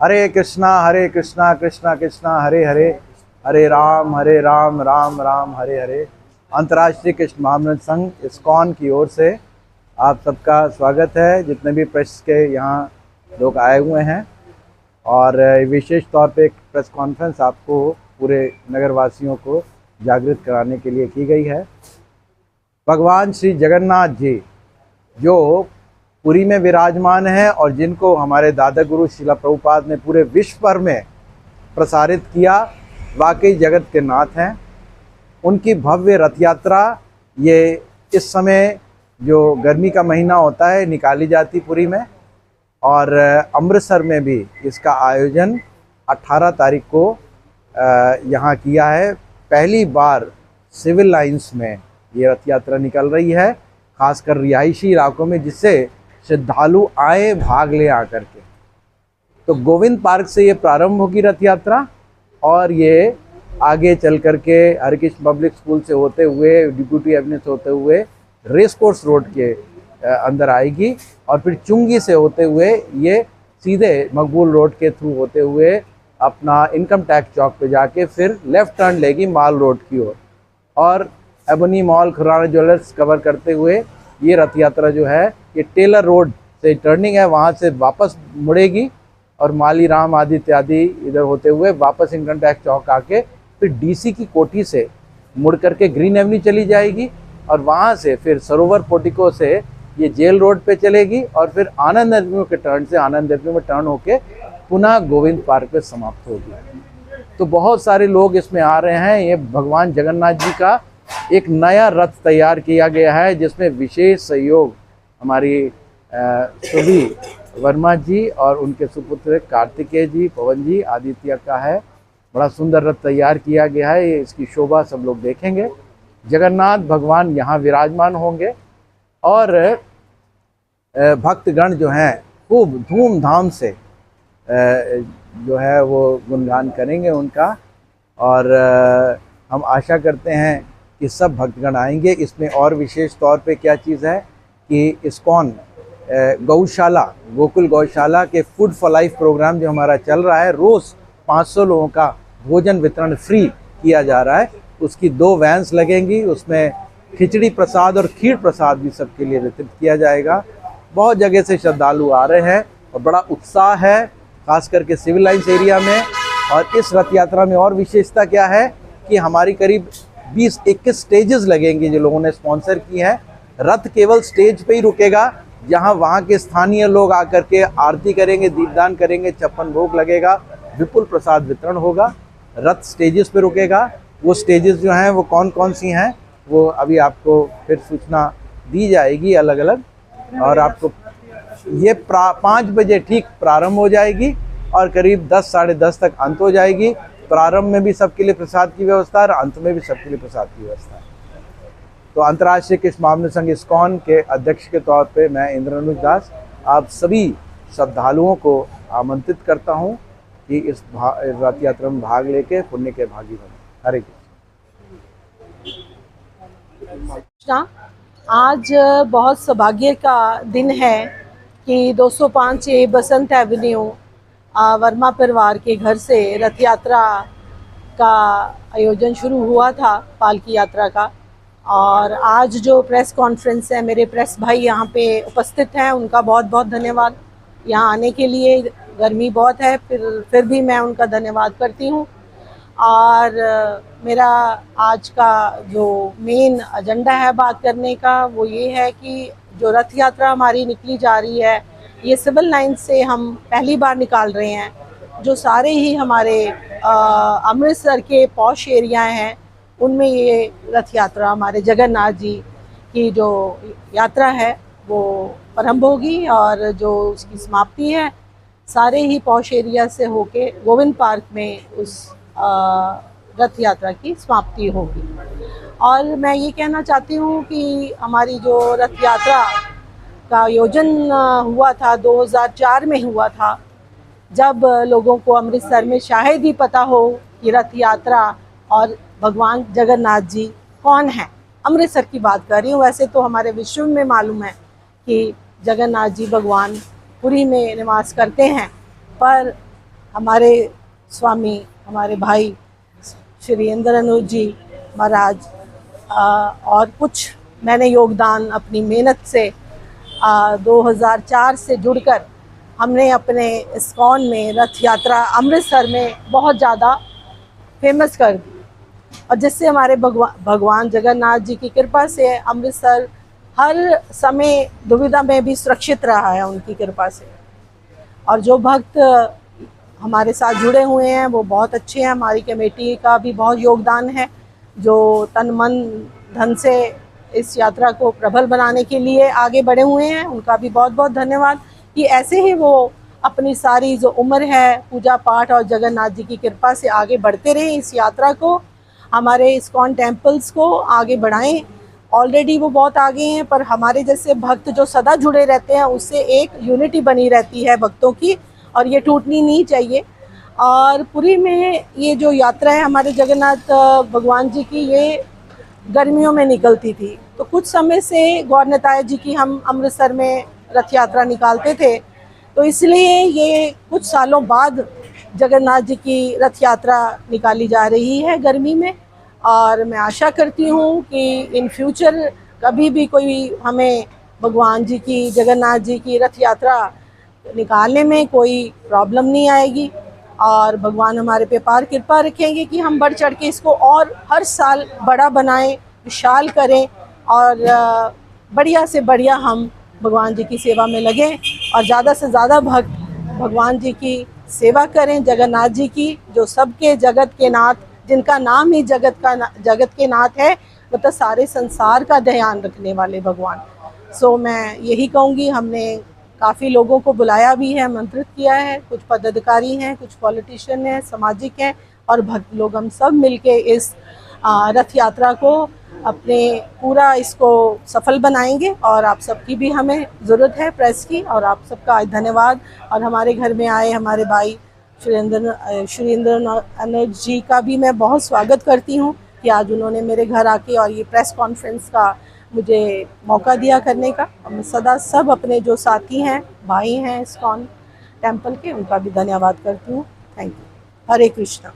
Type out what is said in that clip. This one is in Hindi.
हरे कृष्णा कृष्णा कृष्णा हरे हरे, हरे राम राम राम हरे हरे। अंतर्राष्ट्रीय कृष्ण महामंत्र संघ इस्कॉन की ओर से आप सबका स्वागत है। जितने भी प्रेस के यहाँ लोग आए हुए हैं, और विशेष तौर पे एक प्रेस कॉन्फ्रेंस आपको पूरे नगरवासियों को जागृत कराने के लिए की गई है। भगवान श्री जगन्नाथ जी जो पुरी में विराजमान है और जिनको हमारे दादा गुरु शिला प्रभुपाद ने पूरे विश्व भर में प्रसारित किया, वाकई जगत के नाथ हैं। उनकी भव्य रथ यात्रा ये इस समय जो गर्मी का महीना होता है निकाली जाती पुरी में, और अमृतसर में भी इसका आयोजन 18 तारीख को यहाँ किया है। पहली बार सिविल लाइंस में ये रथ यात्रा निकल रही है, खासकर रिहायशी इलाकों में, जिससे श्रद्धालु आए भाग ले आकर के। तो गोविंद पार्क से ये प्रारंभ होगी रथ यात्रा, और ये आगे चल करके हरिकृष्ण पब्लिक स्कूल से होते हुए डिप्यूटी एवेन्यू से होते हुए रेस कोर्स रोड के अंदर आएगी, और फिर चुंगी से होते हुए ये सीधे मकबूल रोड के थ्रू होते हुए अपना इनकम टैक्स चौक पे जाके फिर लेफ़्ट टर्न लेगी माल रोड की ओर, और Ebony mall, Khurana jewellers cover करते हुए ये रथ यात्रा जो है ये टेलर रोड से टर्निंग है, वहाँ से वापस मुड़ेगी और माली राम आदि इत्यादि इधर होते हुए वापस इनकम टैक्स चौक आके फिर डीसी की कोठी से मुड़ करके ग्रीन एवेन्यू चली जाएगी, और वहाँ से फिर सरोवर पोर्टिको से ये जेल रोड पे चलेगी, और फिर आनंद एवेन्यू के टर्न से आनंद एवेन्यू में टर्न होके पुनः गोविंद पार्क पे समाप्त होगी। तो बहुत सारे लोग इसमें आ रहे हैं। ये भगवान जगन्नाथ जी का एक नया रथ तैयार किया गया है, जिसमें विशेष सहयोग हमारी सुभी वर्मा जी और उनके सुपुत्र कार्तिकेय जी, पवन जी, आदित्य का है। बड़ा सुंदर रथ तैयार किया गया है, इसकी शोभा सब लोग देखेंगे। जगन्नाथ भगवान यहाँ विराजमान होंगे, और भक्तगण जो हैं खूब धूमधाम से जो है वो गुणगान करेंगे उनका, और हम आशा करते हैं कि सब भक्तगण आएंगे। इसमें और विशेष तौर पे क्या चीज़ है कि इस्कॉन गौशाला, गोकुल गौशाला के फूड फॉर लाइफ प्रोग्राम जो हमारा चल रहा है, रोज़ 500 लोगों का भोजन वितरण फ्री किया जा रहा है। उसकी 2 वैन्स लगेंगी, उसमें खिचड़ी प्रसाद और खीर प्रसाद भी सबके लिए वितरित किया जाएगा। बहुत जगह से श्रद्धालु आ रहे हैं और बड़ा उत्साह है, खास करके सिविल लाइंस एरिया में। और इस रथ यात्रा में और विशेषता क्या है कि हमारी करीब 20-21 स्टेजेस लगेंगी जो लोगों ने स्पॉन्सर की हैं। रथ केवल स्टेज पे ही रुकेगा, जहां वहां के स्थानीय लोग आकर के आरती करेंगे, दीपदान करेंगे, 56 भोग लगेगा, विपुल प्रसाद वितरण होगा। रथ स्टेजेस पे रुकेगा। वो स्टेजेस जो हैं वो कौन कौन सी हैं वो अभी आपको फिर सूचना दी जाएगी अलग अलग, और आपको ये 5 बजे ठीक प्रारंभ हो जाएगी और करीब 10 साढ़े 10 तक अंत हो जाएगी। प्रारंभ में भी सबके लिए प्रसाद की व्यवस्था है और अंत में भी सबके लिए प्रसाद की व्यवस्था है। तो अंतर्राष्ट्रीय कृष्ण महामंत्र संघ इस्कॉन के अध्यक्ष के तौर पे मैं इंद्रनुज दास आप सभी श्रद्धालुओं को आमंत्रित करता हूँ कि इस रथ यात्रा में भाग लेके पुण्य के भागी बने। हरे कृष्णा। आज बहुत सौभाग्य का दिन है कि 205 बसंत एवेन्यू वर्मा परिवार के घर से रथ यात्रा का आयोजन शुरू हुआ था, पालकी यात्रा का। और आज जो प्रेस कॉन्फ्रेंस है, मेरे प्रेस भाई यहाँ पे उपस्थित हैं, उनका बहुत बहुत धन्यवाद यहाँ आने के लिए। गर्मी बहुत है, फिर भी मैं उनका धन्यवाद करती हूँ। और मेरा आज का जो मेन एजेंडा है बात करने का, वो ये है कि जो रथ यात्रा हमारी निकली जा रही है, ये सिविल लाइन से हम पहली बार निकाल रहे हैं। जो सारे ही हमारे अमृतसर के पॉश एरिया हैं, उनमें ये रथ यात्रा हमारे जगन्नाथ जी की जो यात्रा है वो प्रारंभ होगी, और जो उसकी समाप्ति है सारे ही पॉश एरिया से होके गोविंद पार्क में उस रथ यात्रा की समाप्ति होगी। और मैं ये कहना चाहती हूँ कि हमारी जो रथ यात्रा का आयोजन हुआ था 2004 में हुआ था, जब लोगों को अमृतसर में शायद ही पता हो कि रथ यात्रा और भगवान जगन्नाथ जी कौन हैं। अमृतसर की बात कर रही हूँ, वैसे तो हमारे विश्व में मालूम है कि जगन्नाथ जी भगवान पुरी में निवास करते हैं, पर हमारे स्वामी, हमारे भाई श्री इंद्रानुज जी महाराज, और कुछ मैंने योगदान अपनी मेहनत से 2004 से जुड़कर हमने अपने इस्कॉन में रथ यात्रा अमृतसर में बहुत ज़्यादा फेमस कर दी, और जिससे हमारे भगवान जगन्नाथ जी की कृपा से अमृतसर हर समय दुविधा में भी सुरक्षित रहा है उनकी कृपा से। और जो भक्त हमारे साथ जुड़े हुए हैं वो बहुत अच्छे हैं। हमारी कमेटी का भी बहुत योगदान है, जो तन मन धन से इस यात्रा को प्रबल बनाने के लिए आगे बढ़े हुए हैं। उनका भी बहुत बहुत धन्यवाद कि ऐसे ही वो अपनी सारी जो उम्र है पूजा पाठ और जगन्नाथ जी की कृपा से आगे बढ़ते रहें, इस यात्रा को, हमारे इस्कॉन टेम्पल्स को आगे बढ़ाएं। ऑलरेडी वो बहुत आगे हैं, पर हमारे जैसे भक्त जो सदा जुड़े रहते हैं उससे एक यूनिटी बनी रहती है भक्तों की, और ये टूटनी नहीं चाहिए। और पुरी में ये जो यात्रा है हमारे जगन्नाथ भगवान जी की, ये गर्मियों में निकलती थी, तो कुछ समय से गौरनताय जी की हम अमृतसर में रथ यात्रा निकालते थे, तो इसलिए ये कुछ सालों बाद जगन्नाथ जी की रथ यात्रा निकाली जा रही है गर्मी में। और मैं आशा करती हूँ कि इन फ्यूचर कभी भी कोई हमें भगवान जी की, जगन्नाथ जी की रथ यात्रा निकालने में कोई प्रॉब्लम नहीं आएगी, और भगवान हमारे पे पार कृपा रखेंगे कि हम बढ़ चढ़ के इसको और हर साल बड़ा बनाएं, विशाल करें, और बढ़िया से बढ़िया हम भगवान जी की सेवा में लगें, और ज़्यादा से ज़्यादा भक्त भगवान जी की सेवा करें, जगन्नाथ जी की, जो सबके जगत के नाथ, जिनका नाम ही जगत के नाथ है, मतलब सारे संसार का ध्यान रखने वाले भगवान। सो मैं यही कहूँगी, हमने काफ़ी लोगों को बुलाया भी है, आमंत्रित किया है, कुछ पदाधिकारी हैं, कुछ पॉलिटिशियन हैं, सामाजिक हैं और भक्त लोग, हम सब मिलके इस रथ यात्रा को अपने पूरा इसको सफल बनाएंगे। और आप सबकी भी हमें ज़रूरत है, प्रेस की, और आप सबका धन्यवाद। और हमारे घर में आए हमारे भाई श्री इंद्रानुज जी का भी मैं बहुत स्वागत करती हूँ कि आज उन्होंने मेरे घर आके और ये प्रेस कॉन्फ्रेंस का मुझे मौका दिया करने का। और मैं सदा सब अपने जो साथी हैं, भाई हैं इस्कॉन टेम्पल के, उनका भी धन्यवाद करती हूँ। Thank you. हरे कृष्णा।